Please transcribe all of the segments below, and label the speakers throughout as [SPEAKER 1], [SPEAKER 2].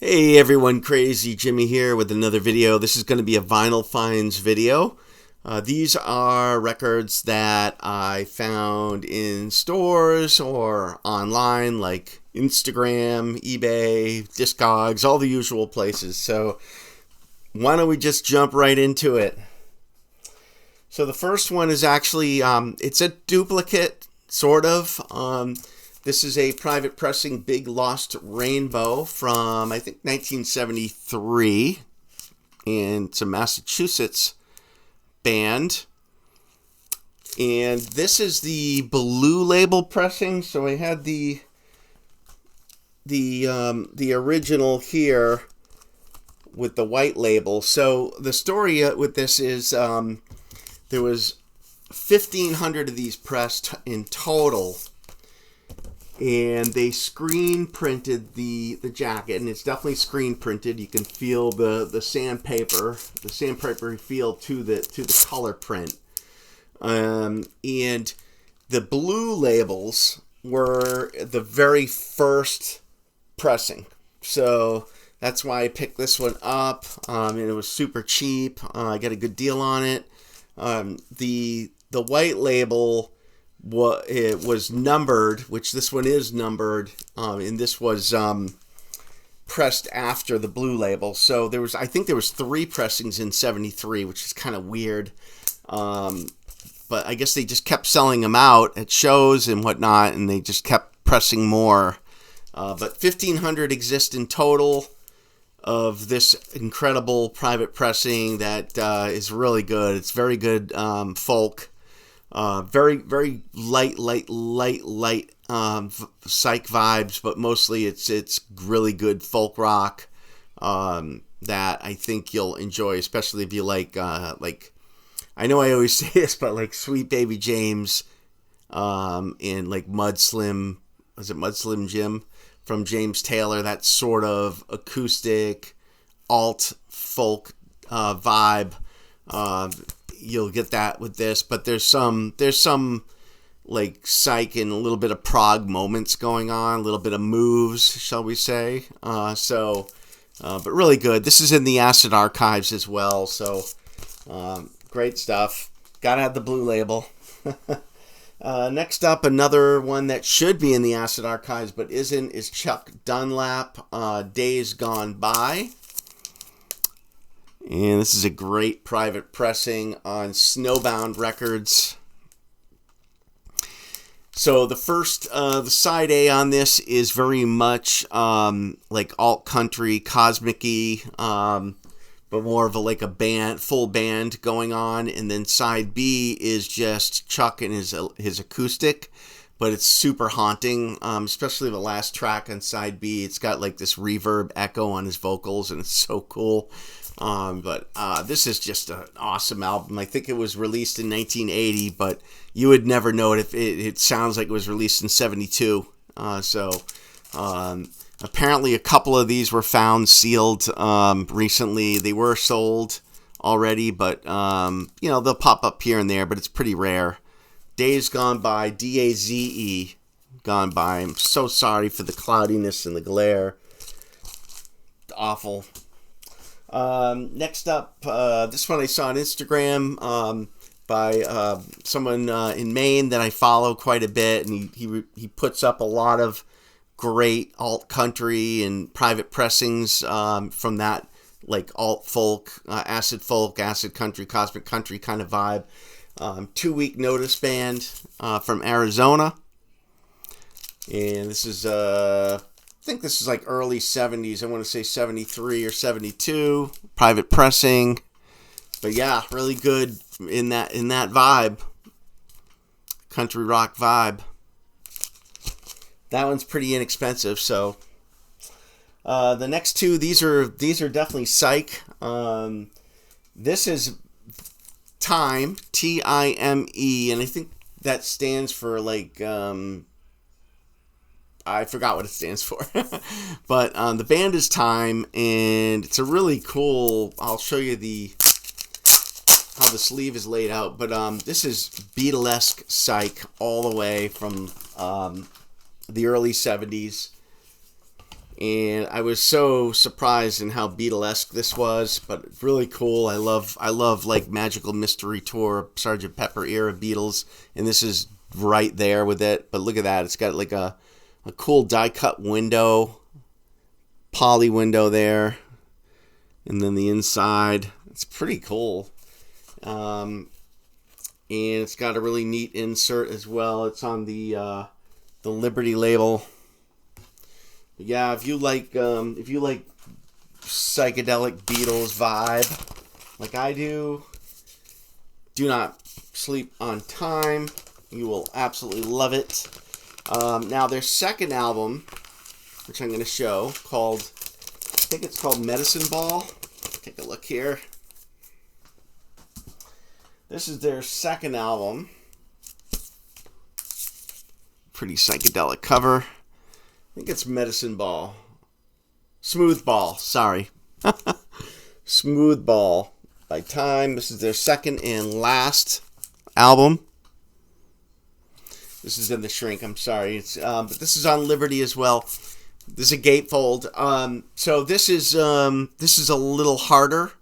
[SPEAKER 1] Hey everyone, Crazy Jimmy here with another video. This is going to be a vinyl finds video. These are records that I found in stores or online like Instagram, eBay, Discogs, all the usual places. So why don't we just jump right into it? So the first one is actually, it's a duplicate, sort of. This is a private pressing Big Lost Rainbow from, I think, 1973. And it's a Massachusetts band. And this is the Blue Label pressing. So I had the original here with the white label. So the story with this is there was 1,500 of these pressed in total. And they screen printed the jacket, and it's definitely screen printed. You can feel the sandpaper feel to the color print. And the blue labels were the very first pressing, so that's why I picked this one up. And it was super cheap. I got a good deal on it. The white label, it was numbered, which this one is numbered, and this was pressed after the blue label. So I think there was 3 pressings in '73, which is kind of weird. But I guess they just kept selling them out at shows and whatnot, and they just kept pressing more. But 1,500 exist in total of this incredible private pressing that is really good. It's very good folk. Very, very light psych vibes, but mostly it's really good folk rock that I think you'll enjoy, especially if you like I know I always say this, but like Sweet Baby James and like Mud Slim Jim from James Taylor, that sort of acoustic alt folk vibe. You'll get that with this, but there's some like psych and a little bit of prog moments going on, a little bit of moves, shall we say. But really good. This is in the Acid Archives as well, so great stuff. Gotta have the blue label. Next up, another one that should be in the Acid Archives but isn't is Chuck Dunlap, Days Gone By. And this is a great private pressing on Snowbound Records. So the the side A on this is very much like alt country, cosmic-y, but more of a band, full band going on. And then side B is just Chuck and his acoustic, but it's super haunting, especially the last track on side B. It's got like this reverb echo on his vocals, and it's so cool. But this is just an awesome album. I think it was released in 1980, but you would never know it if it sounds like it was released in '72. Apparently a couple of these were found sealed recently. They were sold already, but they'll pop up here and there, but it's pretty rare. Days Gone By, DAZE, Gone By. I'm so sorry for the cloudiness and the glare. Awful. Next up, this one I saw on Instagram by someone in Maine that I follow quite a bit, and he puts up a lot of great alt country and private pressings from that like alt folk, acid country, cosmic country kind of vibe. 2 Week Notice band from Arizona, and this is I think this is like early 70s. I want to say 73 or 72. Private pressing. But yeah, really good in that vibe. Country rock vibe. That one's pretty inexpensive, so the next two, these are definitely psych. This is Time, Time, and I think that stands for like I forgot what it stands for. But the band is Time, and it's a really cool, I'll show you how the sleeve is laid out, but this is Beatlesque psych all the way from the early 70s. And I was so surprised in how Beatlesque this was, but it's really cool. I love like Magical Mystery Tour, Sgt. Pepper era Beatles, and this is right there with it. But look at that. It's got like a cool die cut window, poly window there. And then the inside, it's pretty cool. And it's got a really neat insert as well. It's on the Liberty label. But yeah, if you like psychedelic Beatles vibe, like I do not sleep on time. You will absolutely love it. Now their second album, which I'm going to show, I think it's called Medicine Ball. Take a look here. This is their second album. Pretty psychedelic cover. I think it's Medicine Ball. Smooth Ball, sorry. Smooth Ball by Time. This is their second and last album. This is in the shrink, I'm sorry. But this is on Liberty as well. This is a gatefold. So this is a little harder,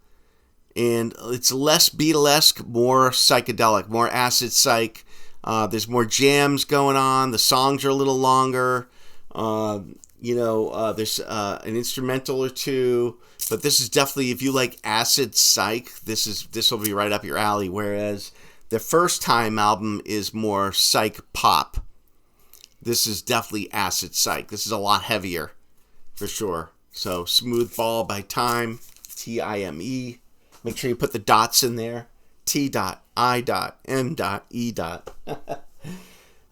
[SPEAKER 1] and it's less Beatlesque, more psychedelic, more acid psych. There's more jams going on. The songs are a little longer. There's an instrumental or two, but this is definitely, if you like acid psych, this will be right up your alley. Whereas the First Time album is more psych pop. This is definitely acid psych. This is a lot heavier, for sure. So, Smooth Ball by Time, Time. Make sure you put the dots in there. T.I.M.E.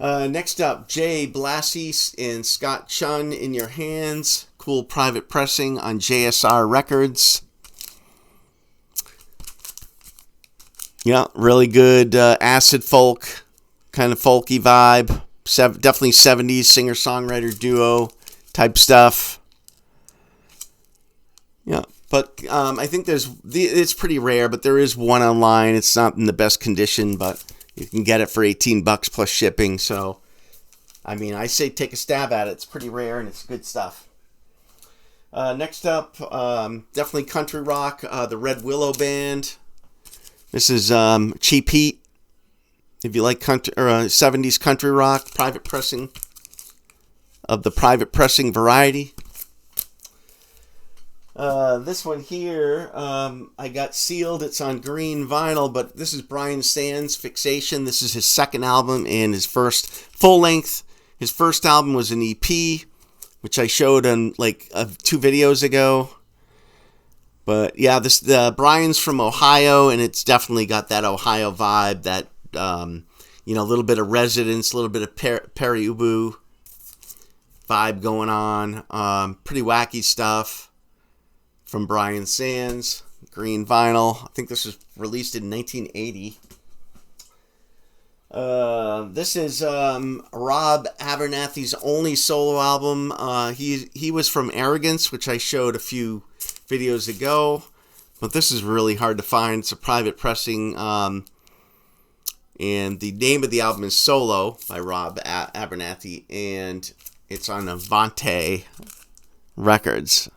[SPEAKER 1] Next up, Jay Blassie and Scott Chun, In Your Hands. Cool private pressing on JSR Records. Yeah, really good acid folk, kind of folky vibe. Definitely 70s singer-songwriter duo type stuff. Yeah, but I think it's pretty rare, but there is one online. It's not in the best condition, but you can get it for $18 plus shipping. So, I mean, I say take a stab at it. It's pretty rare and it's good stuff. Next up, definitely country rock, the Red Willow Band. This is Cheap Heat. If you like country or 70s country rock, private pressing of the private pressing variety. This one here, I got sealed. It's on green vinyl, but this is Brian Sands' Fixation. This is his second album and his first full length. His first album was an EP, which I showed on like 2 videos ago. But yeah, Brian's from Ohio, and it's definitely got that Ohio vibe, that a little bit of Residence, a little bit of Perry Ubu vibe going on. Pretty wacky stuff from Brian Sands, green vinyl. I think this was released in 1980. This is Rob Abernathy's only solo album. He was from Arrogance, which I showed a few videos ago, but this is really hard to find. It's a private pressing, and the name of the album is Solo by Rob Abernathy, and it's on Avante Records.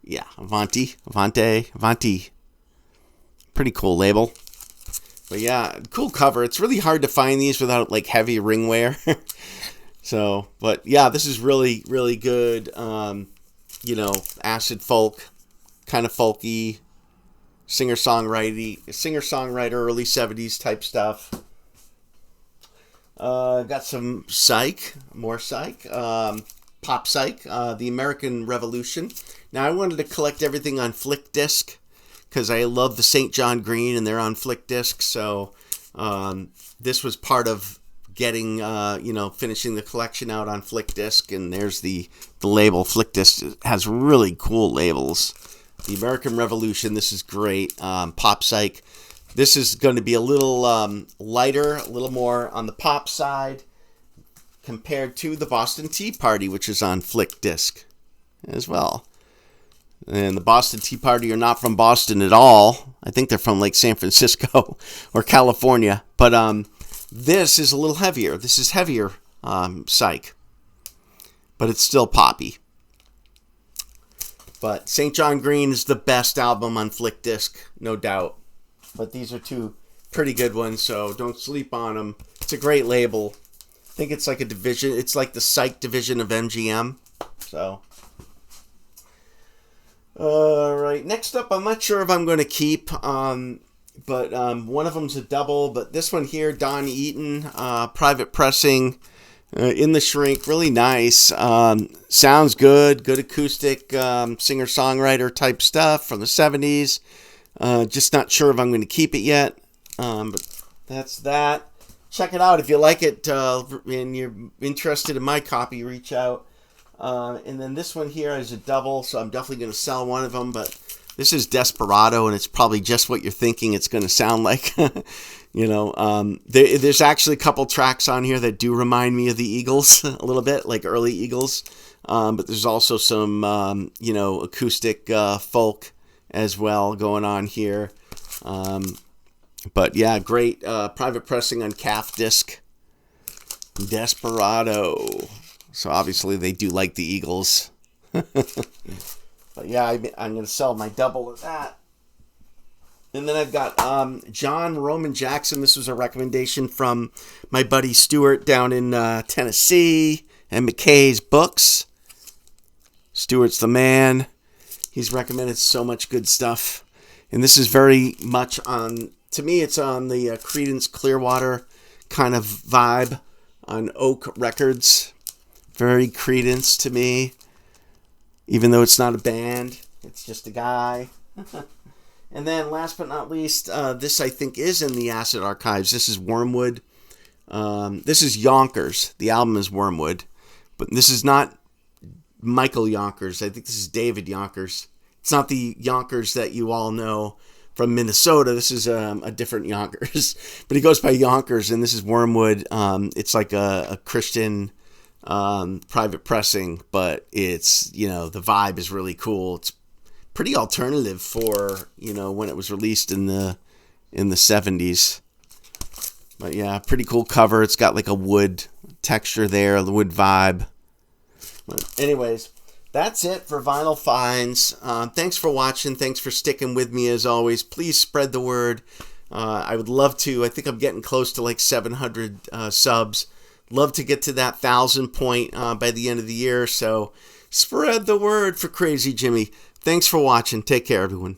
[SPEAKER 1] Yeah, Avante. Pretty cool label. But yeah, cool cover. It's really hard to find these without like heavy ring wear. So, but yeah, this is really, really good. Acid folk, kind of folky, singer-songwriter, early 70s type stuff. Got some more psych, pop-psych, the American Revolution. Now, I wanted to collect everything on Flick Disc because I love the St. John Green, and they're on Flick Disc. So this was part of getting, finishing the collection out on Flick Disc, and there's the label. Flick Disc has really cool labels. The American Revolution, this is great. Pop Psych. This is going to be a little lighter, a little more on the pop side compared to the Boston Tea Party, which is on Flick Disc as well. And the Boston Tea Party are not from Boston at all. I think they're from like San Francisco or California. But this is a little heavier. This is heavier psych. but it's still poppy. But St. John Green is the best album on Flick Disc, no doubt. But these are two pretty good ones, so don't sleep on them. It's a great label. I think it's like a division. It's like the psych division of MGM. So, all right. Next up, I'm not sure if I'm going to keep, but one of them's a double. But this one here, Don Eaton, private pressing. In the shrink, really nice. Sounds good. Good acoustic singer-songwriter type stuff from the 70s. Just not sure if I'm going to keep it yet. But that's that. Check it out. If you like it and you're interested in my copy, reach out. And then this one here is a double, so I'm definitely going to sell one of them. But this is Desperado, and it's probably just what you're thinking it's going to sound like. There's actually a couple tracks on here that do remind me of the Eagles a little bit, like early Eagles. But there's also some, acoustic folk as well going on here. But yeah, great private pressing on calf disc. Desperado. So obviously they do like the Eagles. But yeah, I'm going to sell my double of that. And then I've got John Roman Jackson. This was a recommendation from my buddy Stuart down in Tennessee and McKay's Books. Stuart's the man. He's recommended so much good stuff. And this is very much on, to me, it's on the Creedence Clearwater kind of vibe on Oak Records. Very Creedence to me. Even though it's not a band, it's just a guy. And then last but not least, this I think is in the Acid Archives. This is Wormwood. This is Yonkers. The album is Wormwood. But this is not Michael Yonkers. I think this is David Yonkers. It's not the Yonkers that you all know from Minnesota. This is a different Yonkers. But he goes by Yonkers, and this is Wormwood. It's like a Christian private pressing, but it's, the vibe is really cool. It's pretty alternative for, when it was released in the 70s. But yeah, pretty cool cover. It's got like a wood texture there, the wood vibe. But anyways, that's it for Vinyl Finds. Thanks for watching. Thanks for sticking with me as always. Please spread the word. I would love to. I think I'm getting close to like 700 subs. Love to get to that 1,000 point by the end of the year. So spread the word for Crazy Jimmy. Thanks for watching. Take care, everyone.